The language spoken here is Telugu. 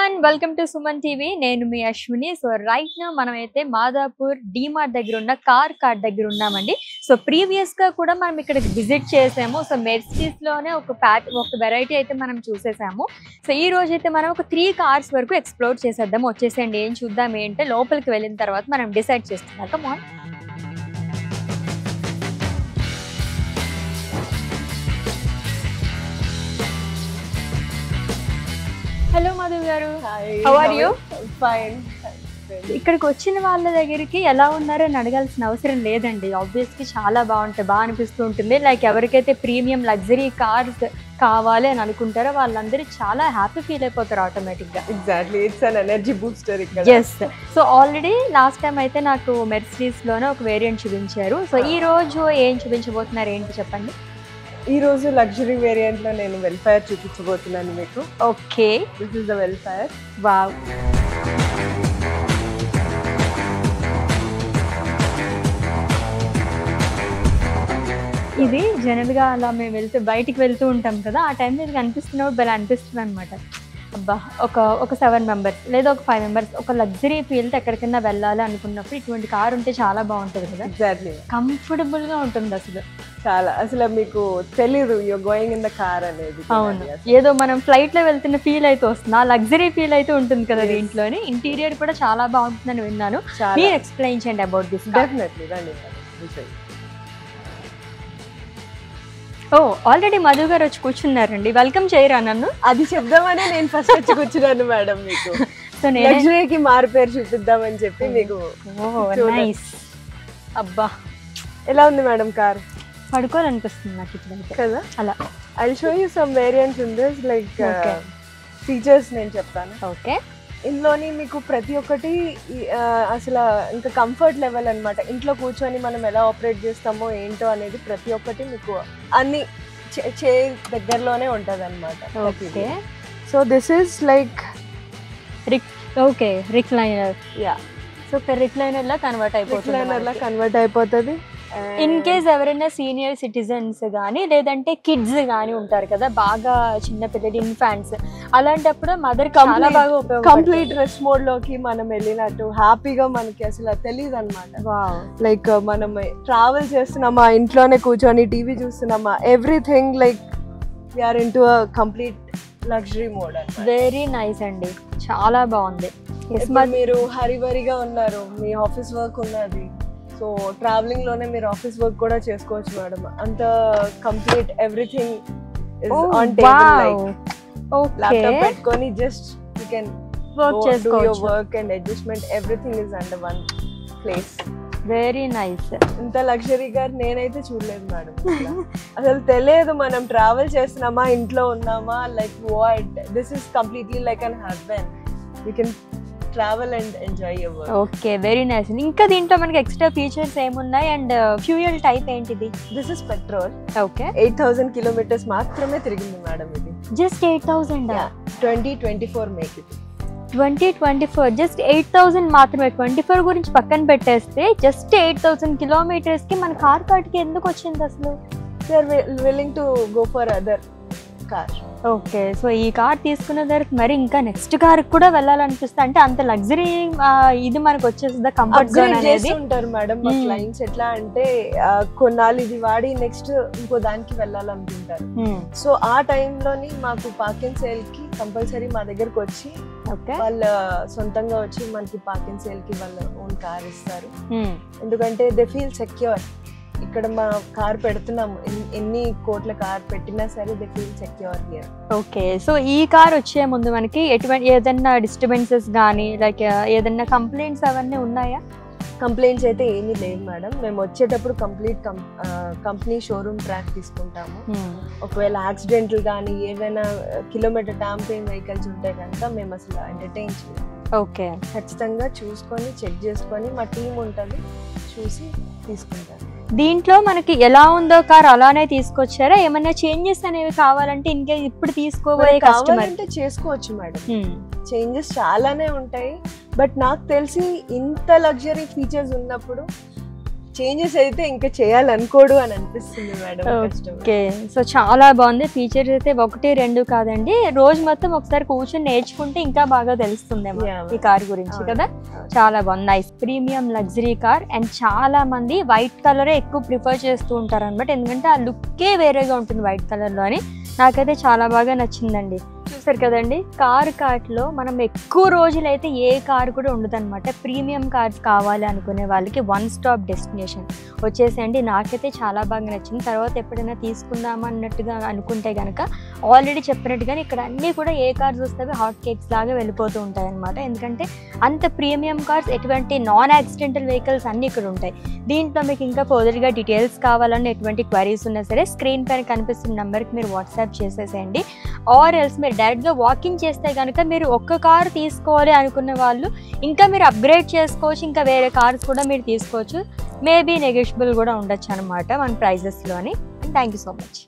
everyone, welcome to Suman TV. నేను మీ అశ్విని. సో రైట్ నా మనమైతే మాదాపూర్ డీమార్ట్ దగ్గర ఉన్న కార్ కార్ట్ దగ్గర ఉన్నామండి. సో ప్రీవియస్ గా కూడా మనం ఇక్కడ విజిట్ చేసాము. సో మెర్సిడీస్ లోనే ఒక వెరైటీ అయితే మనం చూసేసాము. సో ఈ రోజు అయితే మనం ఒక 3 కార్స్ వరకు ఎక్స్ప్లోర్ చేసేద్దాం. వచ్చేసేయండి, ఏం చూద్దాం ఏంటంటే లోపలికి వెళ్ళిన తర్వాత మనం డిసైడ్ చేస్తున్నాం. Come on. హలో మధు గారు, హౌ ఆర్ యూ? ఫైన్. ఇక్కడికి వచ్చిన వాళ్ళ దగ్గరికి ఎలా ఉన్నారో అని అడగాల్సిన అవసరం లేదండి. ఆబ్వియస్లీ చాలా బాగుంటాయి, బాగా అనిపిస్తూ ఉంటుంది. లైక్ ఎవరికైతే ప్రీమియం లగ్జరీ కార్స్ కావాలి అని అనుకుంటారో వాళ్ళందరూ చాలా హ్యాపీ ఫీల్ అయిపోతారు ఆటోమేటిక్గా. Exactly, it's an energy booster ఇక్కడ. Yes. So already last time అయితే నాకు మెర్సిడీస్లోనే ఒక వేరియంట్ చూపించారు. సో ఈ రోజు ఏం చూపించబోతున్నారు ఏంటి చెప్పండి. ఈ రోజు లగ్జరీ వేరియంట్ లో నేను వెల్ఫైర్ చూపించబోతున్నాను మీకు. Okay, this is the welfare. Wow. ఇది జనరల్గా అలా మేము బయటికి వెళ్తూ ఉంటాం కదా, ఆ టైంలో ఇది కనిపిస్తున్నప్పుడు భలే అనిపిస్తుంది అనమాట. అబ్బా, ఒక 7 మెంబర్స్ లేదా ఒక 5 మెంబర్స్ ఒక లగ్జరీ ఫీల్తో ఎక్కడికైనా వెళ్ళాలి అనుకున్నప్పుడు ఇటువంటి కార్ ఉంటే చాలా బాగుంటుంది కదా. ఎగ్జాక్ట్లీ, కంఫర్టబుల్గా ఉంటుంది అసలు. చాలా, అసలు మీకు తెలీదు you're going in the car అనేది. అవును, ఏదో మనం ఫ్లైట్లో వెళ్తున్న ఫీల్ అయితే వస్తుంది, ఆ లగ్జరీ ఫీల్ అయితే ఉంటుంది కదా దీంట్లోని. ఇంటీరియర్ కూడా చాలా బాగుంటుందని విన్నాను. మీరు ఎక్స్ప్లెయిన్ చేయండి అబౌట్ దిస్. డెఫినెట్లీ రండి. ఓ, ఆల్రెడీ మధు గారు వచ్చి కూర్చున్నారండి. వెల్కమ్ చేయరా నన్ను? అది చెప్దామని నేను ఫస్ట్ వచ్చి కూర్చున్నాను మేడం మీకు. సో లగ్జరీకి మారు పేరు చూపిద్దామని చెప్పి మీకు. నైస్. అబ్బా, ఎలా ఉంది మేడం కార్? పడుకోవాలనిపిస్తుంది నాకు ఇప్పుడైతే కదా. అలా I'll show you some variants in this, like features నేను చెప్తాను. ఓకే. ఇందులోని మీకు ప్రతి ఒక్కటి అసలు ఇంకా కంఫర్ట్ లెవెల్ అనమాట. ఇంట్లో కూర్చొని మనం ఎలా ఆపరేట్ చేస్తామో ఏంటో అనేది ప్రతి ఒక్కటి మీకు అన్ని చే దగ్గరలోనే ఉంటుంది అనమాట. Okay. So this is like recliner. Yeah, so recliner law convert అయిపోతుంది. ఇన్ కేస్ ఎవరైనా సీనియర్ సిటిజన్స్ కానీ లేదంటే కిడ్స్ కానీ ఉంటారు కదా, బాగా చిన్నపిల్లలు, ఇన్ఫాంట్స్, అలాంటప్పుడు మదర్ చాలా బాగా ఉపయోగపడుతుంది. కంప్లీట్ రెస్ట్ మోడ్ లోకి మనం వెళ్ళినట్టు హ్యాపీగా మనకి అసలు తెలియదు అనమాట. లైక్ మనం ట్రావెల్ చేస్తున్నామా, ఇంట్లోనే కూర్చొని టీవీ చూస్తున్నామా, everything like we're in to complete luxury mode. Very nice అండి, చాలా బాగుంది. మీరు హరిబరిగా ఉన్నారు, మీ ఆఫీస్ వర్క్ ఉన్నది, సో ట్రావెలింగ్ లోనే మీరు ఆఫీస్ వర్క్ కూడా చేసుకోవచ్చు మేడం. అంత complete everything is on table. Like laptop పెట్టుకొని జస్ట్ యు కెన్ వర్క్ చేసుకోవచ్చు. Do your work and adjustment, everything is under one place. Very nice. ఇంత లగ్జరీగా నేనైతే చూడలేదు మేడం. అసలు తెలియదు మనం ట్రావెల్ చేస్తున్నామా, ఇంట్లో ఉన్నామా, like what this is completely like an husband. You can travel and enjoy your work. Okay, very nice. ఇంకా దీంట్లో మనకి ఎక్స్ట్రా ఫీచర్స్ ఏమున్నాయి అండ్ ఫ్యూయల్ టైప్ ఏంటిది? This is petrol. Okay. 8,000 kilometres మాత్రమే తిరిగింది మేడం ఇది. జస్ట్ 8,000? 2024 మేక్ ఇది. 2024 జస్ట్ 8,000 మాత్రమే. 24 గురించి పక్కన పెట్టేస్తే జస్ట్ 8,000 కిలోమీటర్స్ కి మన కార్ కార్ట్కి ఎందుకు వచ్చింది అసలు? They are willing to go for other car. Okay. So ఈ కార్ తీసుకున్న తర్వాత మరి ఇంకా నెక్స్ట్ కార్ కూడా వెళ్ళాలనిపిస్తుంది. అంటే అంత లగ్జరీ ఇది మనకు వచ్చేస్తుంది. కంఫర్ట్ జోన్ అనేది ఉంటారు మేడం మా క్లయింట్స్. ఎట్లా అంటే కొన్నాళ్ళు ఇది వాడి నెక్స్ట్ ఇంకో దానికి వెళ్ళాలనుకుంటారు. సో ఆ టైంలోని మాకు పార్క్ అండ్ సేల్ కి కంపల్సరీ మా దగ్గరకు వచ్చి వాళ్ళ సొంతంగా వచ్చి మనకి పార్క్ అండ్ సేల్ కి వాళ్ళ ఓన్ కార్ ఇస్తారు. ఎందుకంటే దే ఫీల్ సెక్యూర్. ఇక్కడ మా కార్ పెడుతున్నాము, ఎన్ని కోట్ల కార్ పెట్టినా సరే they feel secure here. Okay. So ఈ కార్ వచ్చే ముందు మనకి ఎటువంటి ఏదైనా డిస్టర్బెన్సెస్ కానీ లైక్ ఏదైనా కంప్లైంట్స్ అవన్నీ ఉన్నాయా? కంప్లైంట్స్ అయితే ఏమీ లేదు మేడం. మేము వచ్చేటప్పుడు కంప్లీట్ కంపెనీ షోరూమ్ ట్రాక్ తీసుకుంటాము. ఒకవేళ యాక్సిడెంట్లు కానీ ఏదైనా కిలోమీటర్ ట్యాంపరింగ్ వెహికల్స్ ఉంటే కనుక మేము అసలు ఎంటర్టైన్ చేయాలి. ఓకే. ఖచ్చితంగా చూసుకొని చెక్ చేసుకొని మా టీం ఉంటుంది, చూసి తీసుకుంటారు. దీంట్లో మనకి ఎలా ఉందో కార్ అలానే తీసుకొచ్చారా? ఏమైనా చేంజెస్ అనేవి కావాలంటే ఇంకా ఇప్పుడు తీసుకోబోయే కస్టమర్ అంటే చేసుకోవచ్చు మేడం. చేంజెస్ చాలానే ఉంటాయి, బట్ నాకు తెలిసి ఇంత లగ్జరీ ఫీచర్స్ ఉన్నప్పుడు చేంజెస్ అయితే ఇంకా చేయాలనుకోడు అని అనిపిస్తుంది మేడం. ఓకే, సో చాలా బాగుంది. ఫీచర్స్ అయితే 1-2 కాదండి, రోజు మొత్తం ఒకసారి కూర్చొని నేర్చుకుంటే ఇంకా బాగా తెలుస్తుందేమో ఈ కార్ గురించి కదా. చాలా బాగుంది, nice premium luxury car. And చాలా మంది వైట్ కలరే ఎక్కువ ప్రిఫర్ చేస్తూ ఉంటారు అనమాట, ఎందుకంటే ఆ లుక్కే వేరేగా ఉంటుంది వైట్ కలర్ లో అని. నాకైతే చాలా బాగా నచ్చిందండి. చూసారు కదండి, కార్ కార్ట్లో మనం ఎక్కువ రోజులైతే ఏ కార్ కూడా ఉండదు అనమాట. ప్రీమియం కార్స్ కావాలి అనుకునే వాళ్ళకి 1 స్టాప్ డెస్టినేషన్ వచ్చేసండి. నాకైతే చాలా బాగా నచ్చింది. తర్వాత ఎప్పుడైనా తీసుకుందామా అన్నట్టుగా అనుకుంటే కనుక ఆల్రెడీ చెప్పినట్టుగానే ఇక్కడ అన్నీ కూడా ఏ కార్స్ వస్తాయి హాట్ కేక్స్ లాగా వెళ్ళిపోతూ ఉంటాయి అనమాట. ఎందుకంటే అంత ప్రీమియం కార్స్, ఎటువంటి నాన్ యాక్సిడెంటల్ వెహికల్స్ అన్నీ ఇక్కడ ఉంటాయి. దీంట్లో మీకు ఇంకా ఫర్దర్గా డీటెయిల్స్ కావాలన్న ఎటువంటి క్వైరీస్ ఉన్నా సరే స్క్రీన్ పైన కనిపిస్తున్న నెంబర్కి మీరు వాట్సాప్ చేసేసేయండి. ఆర్ ఎల్స్ మీరు డైరెక్ట్గా వాకింగ్ చేస్తే కనుక మీరు ఒక్క కార్ తీసుకోవాలి అనుకున్న వాళ్ళు ఇంకా మీరు అప్గ్రేడ్ చేసుకోవచ్చు, ఇంకా వేరే కార్స్ కూడా మీరు తీసుకోవచ్చు. మేబీ నెగోషియబుల్ కూడా ఉండొచ్చు అనమాట మన ప్రైజెస్లోని. Thank you so much.